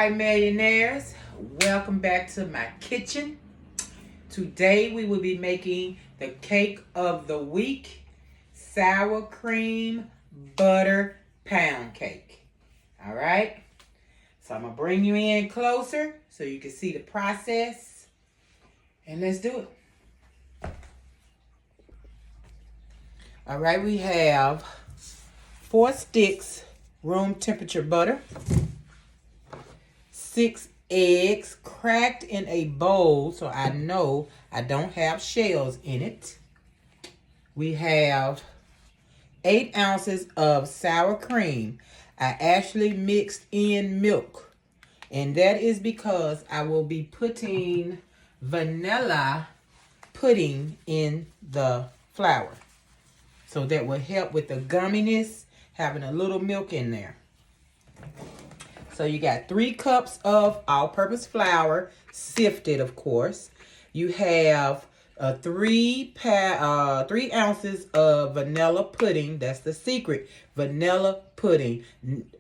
right, millionaires, welcome back to my kitchen. Today we will be making the cake of the week, sour cream butter pound cake. All right, so I'm gonna bring you in closer so you can see the process, and let's do it. All right, we have 4 sticks room temperature butter, 6 eggs cracked in a bowl so I know I don't have shells in it. We have 8 ounces of sour cream. I actually mixed in milk, and that is because I will be putting vanilla pudding in the flour. So that will help with the gumminess, having a little milk in there. So you got 3 cups of all-purpose flour, sifted, of course. You have 3 ounces of vanilla pudding. That's the secret, vanilla pudding.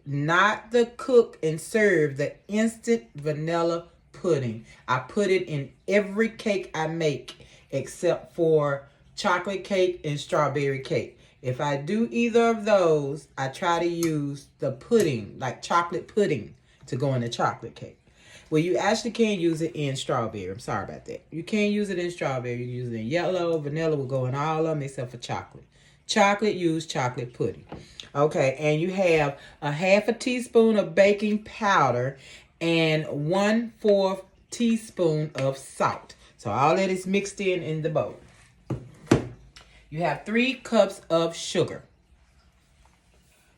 Not the cook and serve, the instant vanilla pudding. I put it in every cake I make except for chocolate cake and strawberry cake. If I do either of those, I try to use the pudding, like chocolate pudding, to go in the chocolate cake. Well, you actually can use it in strawberry. I'm sorry about that. You can't use it in strawberry. You can use it in yellow. Vanilla will go in all of them except for chocolate. Chocolate, use chocolate pudding. Okay, and you have a half a teaspoon of baking powder and 1/4 teaspoon of salt. So all that is mixed in the bowl. You have 3 cups of sugar.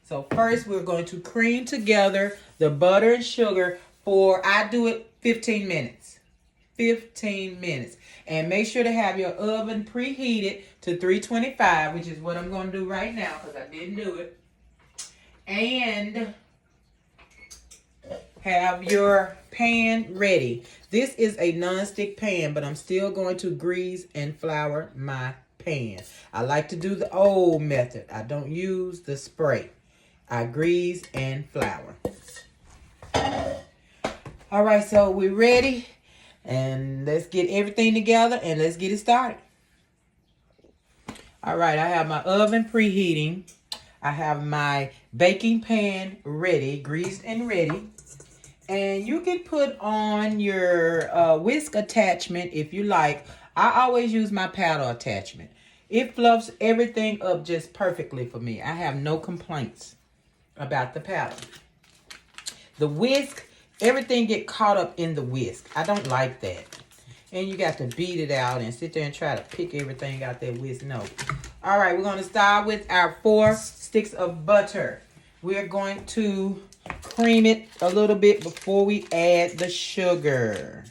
So first we're going to cream together the butter and sugar for, I do it 15 minutes. 15 minutes. And make sure to have your oven preheated to 325, which is what I'm going to do right now because I didn't do it. And have your pan ready. This is a non-stick pan, but I'm still going to grease and flour my pan. I like to do the old method. I don't use the spray. I grease and flour. All right, so we're ready. And let's get everything together and let's get it started. All right, I have my oven preheating. I have my baking pan ready, greased and ready. And you can put on your whisk attachment if you like. I always use my paddle attachment. It fluffs everything up just perfectly for me. I have no complaints about the paddle. The whisk, everything get caught up in the whisk. I don't like that. And you got to beat it out and sit there and try to pick everything out that whisk. No. All right, we're going to start with our 4 sticks of butter. We're going to cream it a little bit before we add the sugar.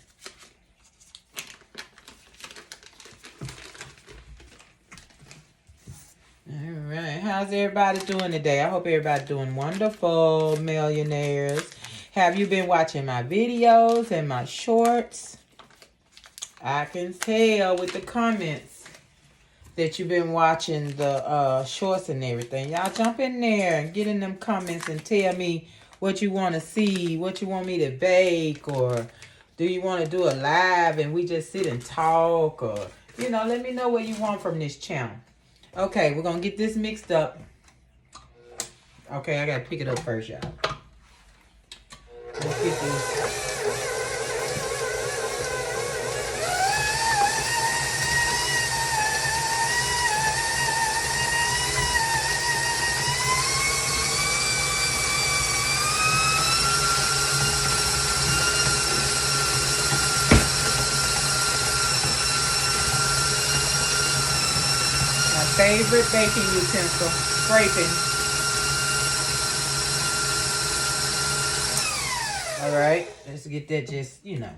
All right, how's everybody doing today? I hope everybody's doing wonderful, millionaires. Have you been watching my videos and my shorts? I can tell with the comments that you've been watching the shorts and everything. Y'all jump in there and get in them comments and tell me what you want to see, what you want me to bake, or do you want to do a live and we just sit and talk, or, you know, let me know what you want from this channel. Okay, we're going to get this mixed up. Okay, I got to pick it up first, y'all. Let's get this. Favorite baking utensil, scraping. All right, let's get that just, you know,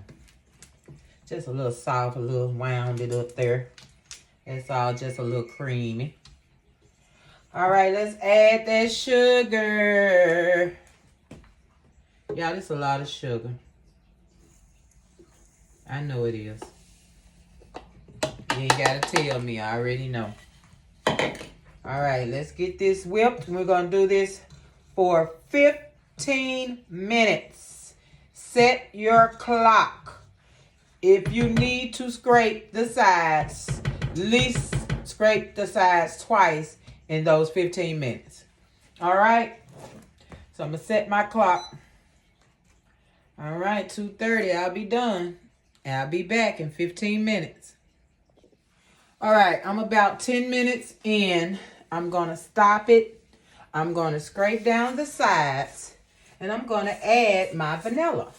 just a little soft, a little wounded up there. It's all just a little creamy. All right, let's add that sugar. Y'all, this is a lot of sugar. I know it is. You ain't gotta tell me, I already know. All right, let's get this whipped. We're going to do this for 15 minutes. Set your clock. If you need to scrape the sides, at least scrape the sides twice in those 15 minutes. All right? So I'm going to set my clock. All right, 2:30, I'll be done. And I'll be back in 15 minutes. All right, I'm about 10 minutes in. I'm going to stop it. I'm going to scrape down the sides. And I'm going to add my vanilla.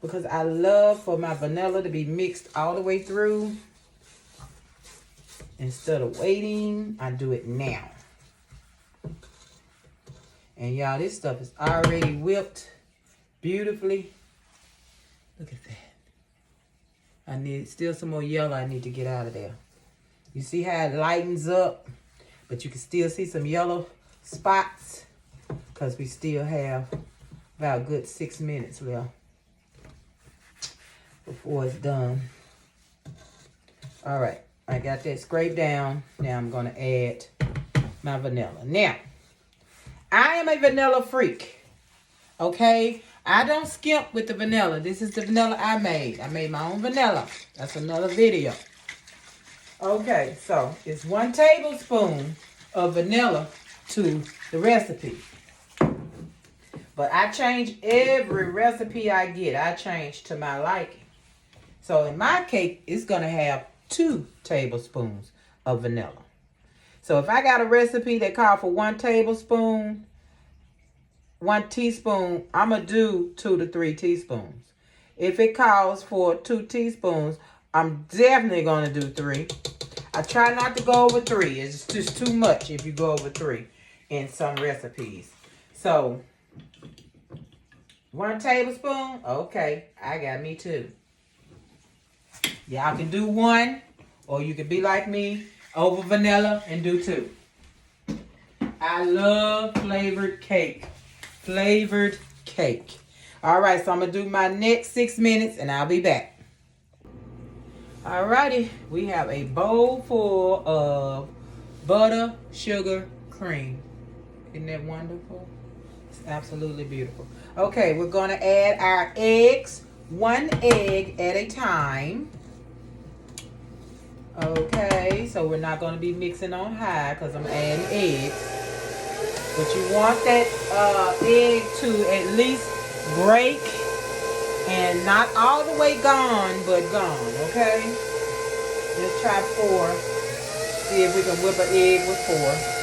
Because I love for my vanilla to be mixed all the way through. Instead of waiting, I do it now. And y'all, this stuff is already whipped beautifully. Look at that. I need still some more yellow I need to get out of there. You see how it lightens up, but you can still see some yellow spots because we still have about a good 6 minutes left before it's done. All right, I got that scraped down. Now I'm going to add my vanilla. Now, I am a vanilla freak, okay? I don't skimp with the vanilla. This is the vanilla I made. I made my own vanilla. That's another video. Okay, so it's 1 tablespoon of vanilla to the recipe. But I change every recipe I get. I change to my liking. So in my cake, it's going to have 2 tablespoons of vanilla. So if I got a recipe that called for 1 tablespoon, 1 teaspoon, I'm going to do 2 to 3 teaspoons. If it calls for 2 teaspoons, I'm definitely going to do 3. I try not to go over 3. It's just too much if you go over 3 in some recipes. So, 1 tablespoon? Okay, I got me 2. Y'all can do 1, or you can be like me, over vanilla and do 2. I love flavored cake. Flavored cake. All right, so I'm going to do my next 6 minutes, and I'll be back. Alrighty, we have a bowl full of butter, sugar, cream. Isn't that wonderful? It's absolutely beautiful. Okay, we're going to add our eggs, 1 egg at a time. Okay, so we're not going to be mixing on high because I'm adding eggs. But you want that egg to at least break. And not all the way gone, but gone, okay? Let's try 4. See if we can whip an egg with 4.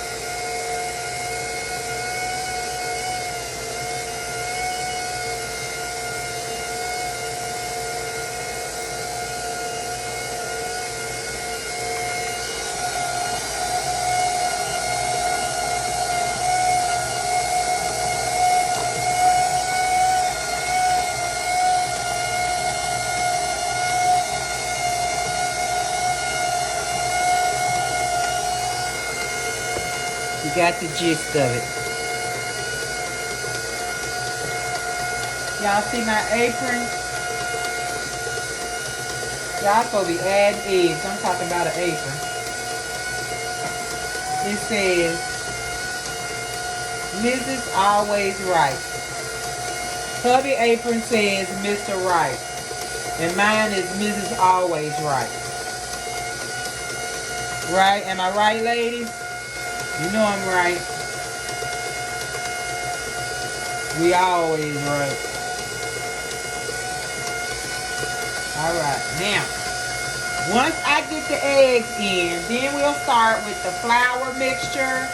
You got the gist of it. Y'all see my apron? Y'all supposed to be adding eggs. I'm talking about an apron. It says, Mrs. Always Right. Hubby apron says Mr. Right. And mine is Mrs. Always Right. Right? Am I right, ladies? You know I'm right. We always right. Alright, now, once I get the eggs in, then we'll start with the flour mixture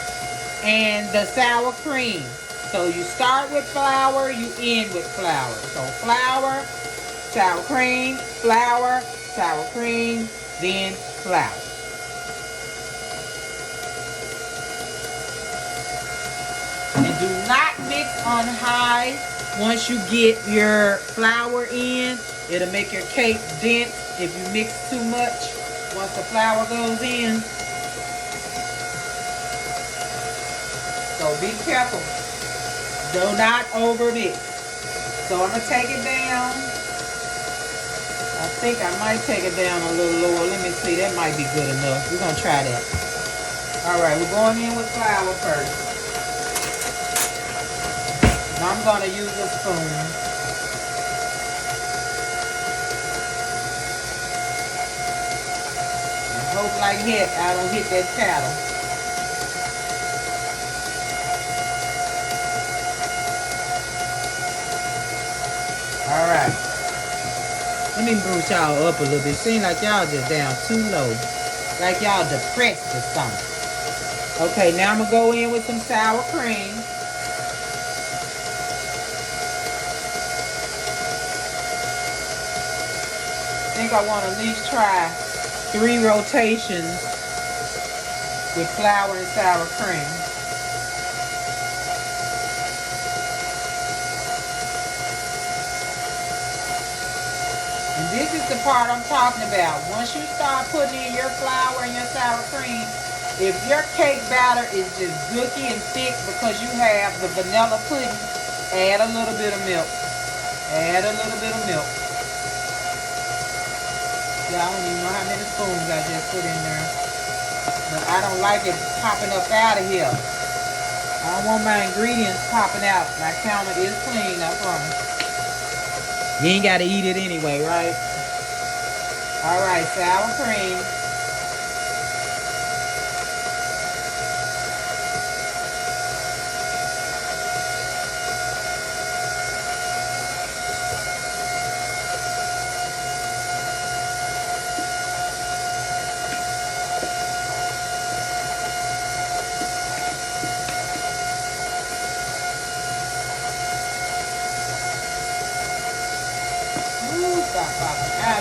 and the sour cream. So you start with flour, you end with flour. So flour, sour cream, then flour. And do not mix on high. Once you get your flour in, it'll make your cake dense if you mix too much once the flour goes in. So be careful. Do not over mix. So I'm going to take it down. I think I might take it down a little lower. Let me see. That might be good enough. We're going to try that. Alright, we're going in with flour first. Now I'm going to use a spoon. hope like heck I don't hit that paddle. All right. Let me boost y'all up a little bit. Seems like y'all just down too low. Like y'all depressed or something. Okay, now I'm going to go in with some sour cream. I think I want to at least try 3 rotations with flour and sour cream. And this is the part I'm talking about. Once you start putting in your flour and your sour cream, if your cake batter is just gooky and thick because you have the vanilla pudding, add a little bit of milk. Add a little bit of milk. Yeah, I don't even know how many spoons I just put in there. But I don't like it popping up out of here. I don't want my ingredients popping out. My counter is clean, I promise. You ain't got to eat it anyway, right? All right, sour cream.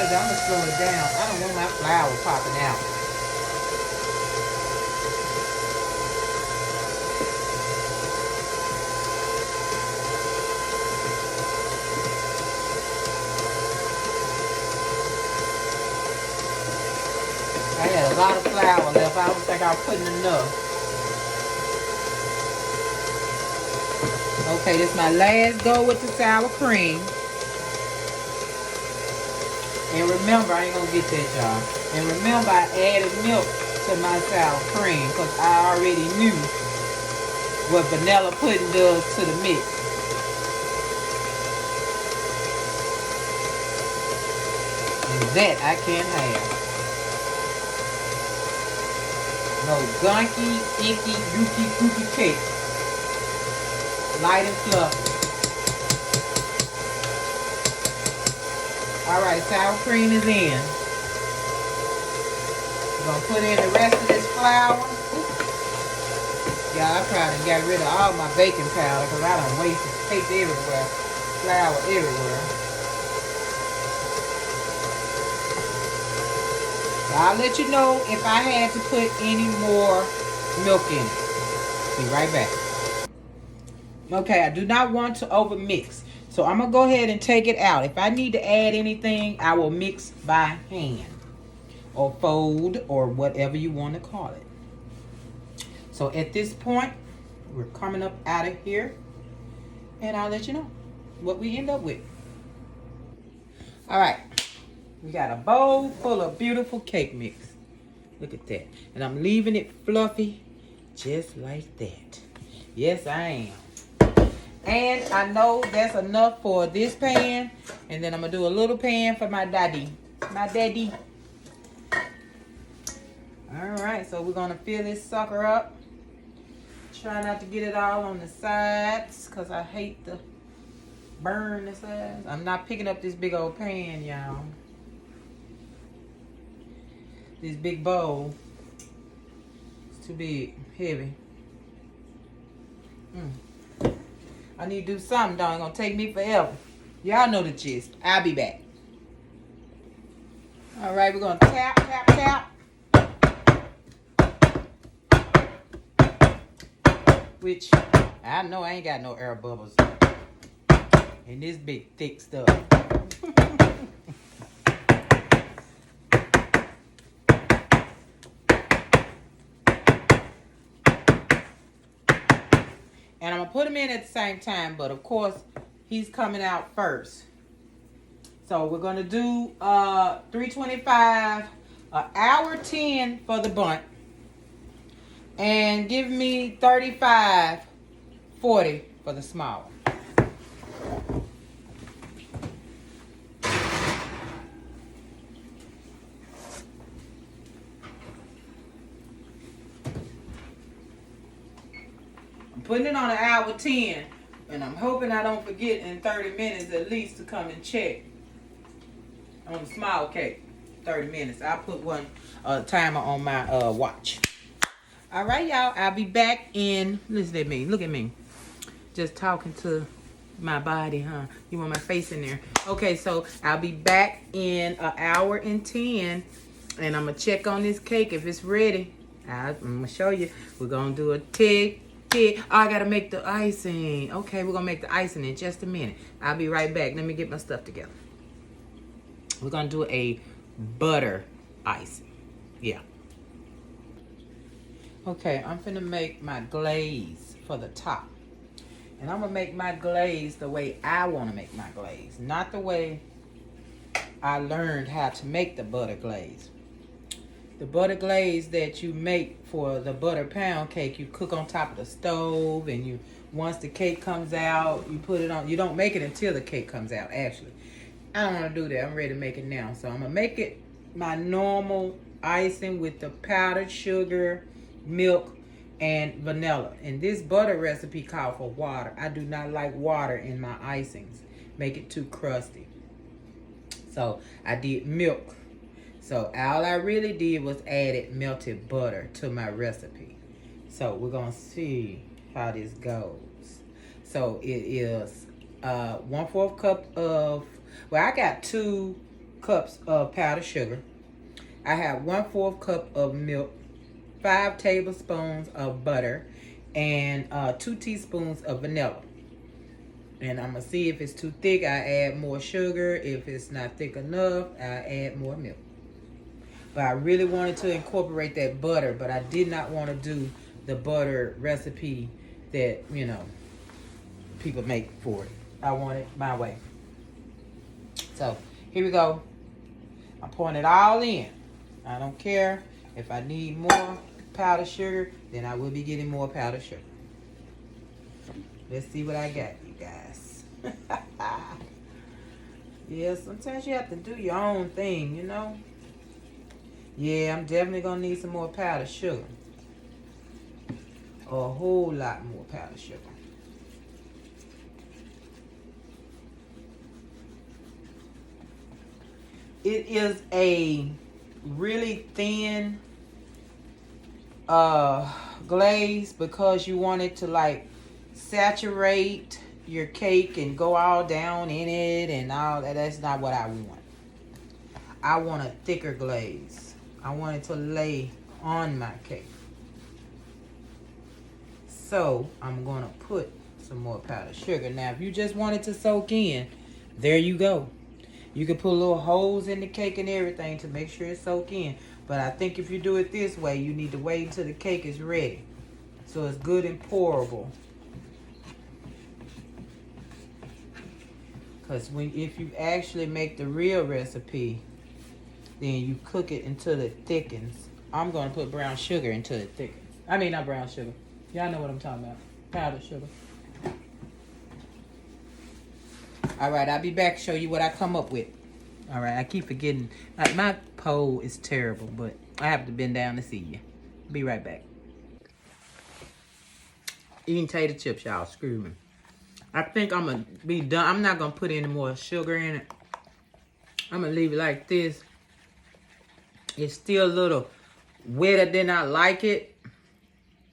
I'm gonna slow it down. I don't want my flour popping out. I had a lot of flour left. I don't think I was putting enough. Okay, this is my last go with the sour cream. And remember, I ain't gonna get that, y'all. And remember, I added milk to my sour cream because I already knew what vanilla pudding does to the mix. And that I can't have. No gunky, icky, gooky, goopy cake. Light and fluffy. All right, sour cream is in. We're going to put in the rest of this flour. Yeah, I probably got rid of all my baking powder because I done wasted cake everywhere. Flour everywhere. I'll let you know if I had to put any more milk in it. Be right back. Okay, I do not want to over mix. So I'm going to go ahead and take it out. If I need to add anything, I will mix by hand. Or fold, or whatever you want to call it. So at this point, we're coming up out of here. And I'll let you know what we end up with. Alright. We got a bowl full of beautiful cake mix. Look at that. And I'm leaving it fluffy just like that. Yes, I am. And I know that's enough for this pan. And then I'm going to do a little pan for my daddy. My daddy. Alright, so we're going to fill this sucker up. Try not to get it all on the sides because I hate to burn the sides. I'm not picking up this big old pan, y'all. This big bowl. It's too big. Heavy. I need to do something, dog. It's going to take me forever. Y'all know the gist. I'll be back. All right, we're going to tap, tap, tap. Which, I know I ain't got no air bubbles in this big, thick stuff. And I'm going to put him in at the same time, but of course, he's coming out first. So we're going to do 325, hour 10 for the bunt. And give me 35, 40 for the small. putting it on an hour 10. And I'm hoping I don't forget in 30 minutes at least to come and check on the small cake. 30 minutes. I'll put one timer on my watch. All right, y'all. I'll be back in. Listen at me. Look at me. Just talking to my body, huh? You want my face in there? Okay, so I'll be back in an hour and 10. And I'm going to check on this cake if it's ready. I'm going to show you. We're going to do a tick. Oh, I got to make the icing. Okay, we're going to make the icing in just a minute. I'll be right back. Let me get my stuff together. We're going to do a butter icing. Yeah. Okay, I'm finna make my glaze for the top. And I'm gonna make my glaze the way I wanna make my glaze. Not the way I learned how to make the butter glaze. The butter glaze that you make for the butter pound cake, you cook on top of the stove, and you once the cake comes out, you put it on. You don't make it until the cake comes out, actually. I don't wanna do that. I'm ready to make it now. So I'm gonna make it my normal icing with the powdered sugar, milk, and vanilla. And this butter recipe called for water. I do not like water in my icings. Make it too crusty. So I did milk. So all I really did was added melted butter to my recipe. So we're gonna see how this goes. So it is 1/4 cup of, well, I got 2 cups of powdered sugar. I have 1/4 cup of milk, 5 tablespoons of butter, and 2 teaspoons of vanilla. And I'm gonna see if it's too thick, I add more sugar. If it's not thick enough, I add more milk. But I really wanted to incorporate that butter, but I did not want to do the butter recipe that, you know, people make for it. I want it my way. So here we go. I'm pouring it all in. I don't care if I need more powdered sugar, then I will be getting more powdered sugar. Let's see what I got, you guys. Yeah, sometimes you have to do your own thing, you know. Yeah, I'm definitely gonna need some more powdered sugar. A whole lot more powdered sugar. It is a really thin glaze because you want it to like saturate your cake and go all down in it and all that. That's not what I want. I want a thicker glaze. I want it to lay on my cake. So I'm gonna put some more powdered sugar. Now if you just want it to soak in, there you go. You can put little holes in the cake and everything to make sure it soak in. But I think if you do it this way, you need to wait until the cake is ready. So it's good and pourable. Because if you actually make the real recipe, then you cook it until it thickens. I'm going to put brown sugar until it thickens. I mean, not brown sugar. Y'all know what I'm talking about. Powdered sugar. All right, I'll be back to show you what I come up with. All right, I keep forgetting. Like, my pole is terrible, but I have to bend down to see you. Be right back. Eating tater chips, y'all. Screw me. I think I'm going to be done. I'm not going to put any more sugar in it. I'm going to leave it like this. It's still a little wetter than I like it.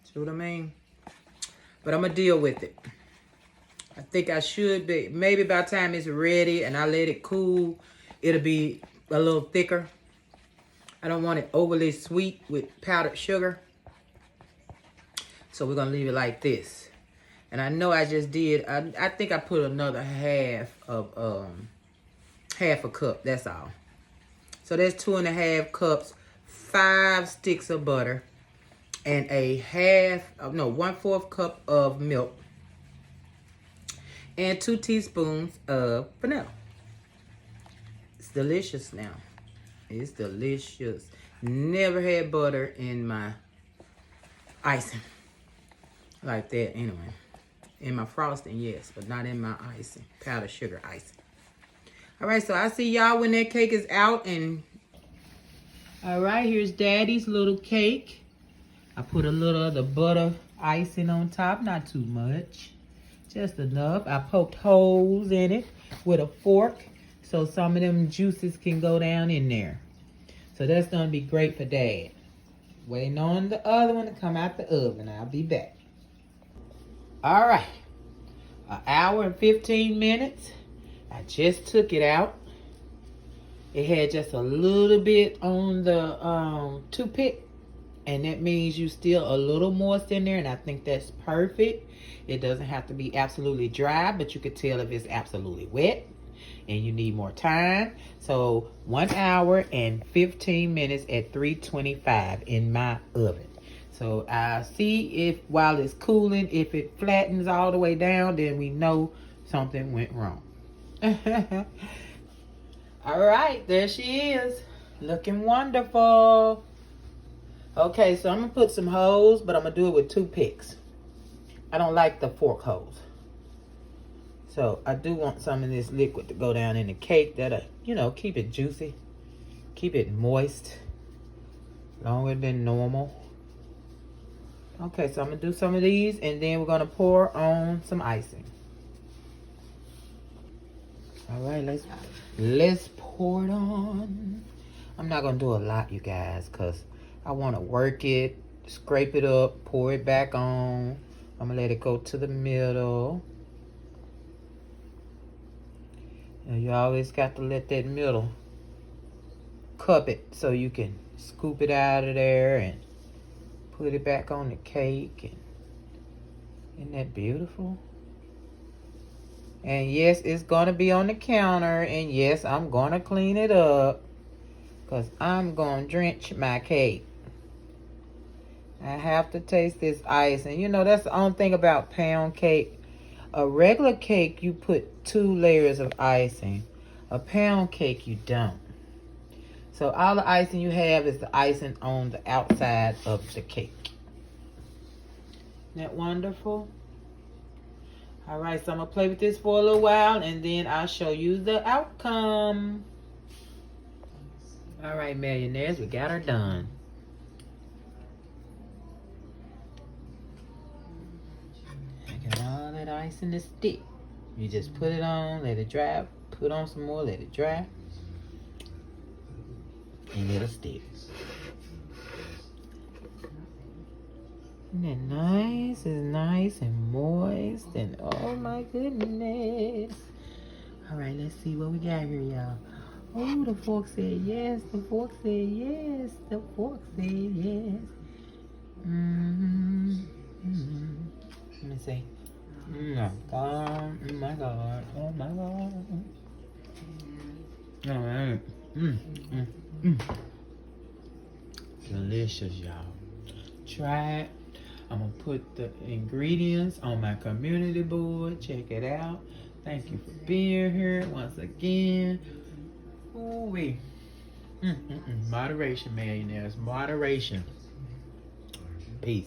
See what I mean? But I'm going to deal with it. I think I should be. Maybe by the time it's ready and I let it cool, it'll be a little thicker. I don't want it overly sweet with powdered sugar. So we're going to leave it like this. And I know I just did. I think I put another half a cup. That's all. So that's 2.5 cups, 5 sticks of butter, and 1/4 cup of milk, and 2 teaspoons of vanilla. It's delicious now. It's delicious. Never had butter in my icing like that anyway. In my frosting, yes, but not in my icing. Powdered sugar icing. All right, so I see y'all when that cake is out. And all right, here's Daddy's little cake. I put a little of the butter icing on top, not too much, just enough. I poked holes in it with a fork so some of them juices can go down in there. So that's gonna be great for Dad. Waiting on the other one to come out the oven. I'll be back. All right, an hour and 15 minutes. I just took it out. It had just a little bit on the toothpick, and that means you still a little moist in there, and I think that's perfect. It doesn't have to be absolutely dry, but you could tell if it's absolutely wet and you need more time. So 1 hour and 15 minutes at 325 in my oven. So I'll see if while it's cooling, if it flattens all the way down, then we know something went wrong. All right, there she is, looking wonderful. Okay, so I'm gonna put some holes, but I'm gonna do it with toothpicks. I don't like the fork holes. So I do want some of this liquid to go down in the cake that'll, you know, keep it juicy, keep it moist, longer than normal. Okay, so I'm gonna do some of these, and then we're gonna pour on some icing. All right, let's pour it on. I'm not gonna do a lot, you guys, because I want to work it, scrape it up, pour it back on. I'm gonna let it go to the middle. And you always got to let that middle cup it so you can scoop it out of there and put it back on the cake. And isn't that beautiful? And yes, it's gonna be on the counter, and yes, I'm gonna clean it up because I'm gonna drench my cake. I have to taste this ice. And you know, that's the only thing about pound cake. A regular cake, you put 2 layers of icing. A pound cake, you don't. So all the icing you have is the icing on the outside of the cake. Isn't that wonderful? All right, so I'm going to play with this for a little while, and then I'll show you the outcome. All right, millionaires, we got her done. All that ice in the stick. You just put it on, let it dry, put on some more, let it dry, and it'll stick. Isn't it nice? It's nice and moist, and oh my goodness. All right, let's see what we got here, y'all. Oh, the fork said yes, the fork said yes, the fork said yes. Let me see. Oh my God, oh my God, oh my God. All right. Delicious, y'all. Try it. I'm gonna put the ingredients on my community board. Check it out. Thank you for being here once again. Ooh-wee. Moderation, millionaires. Moderation. Peace.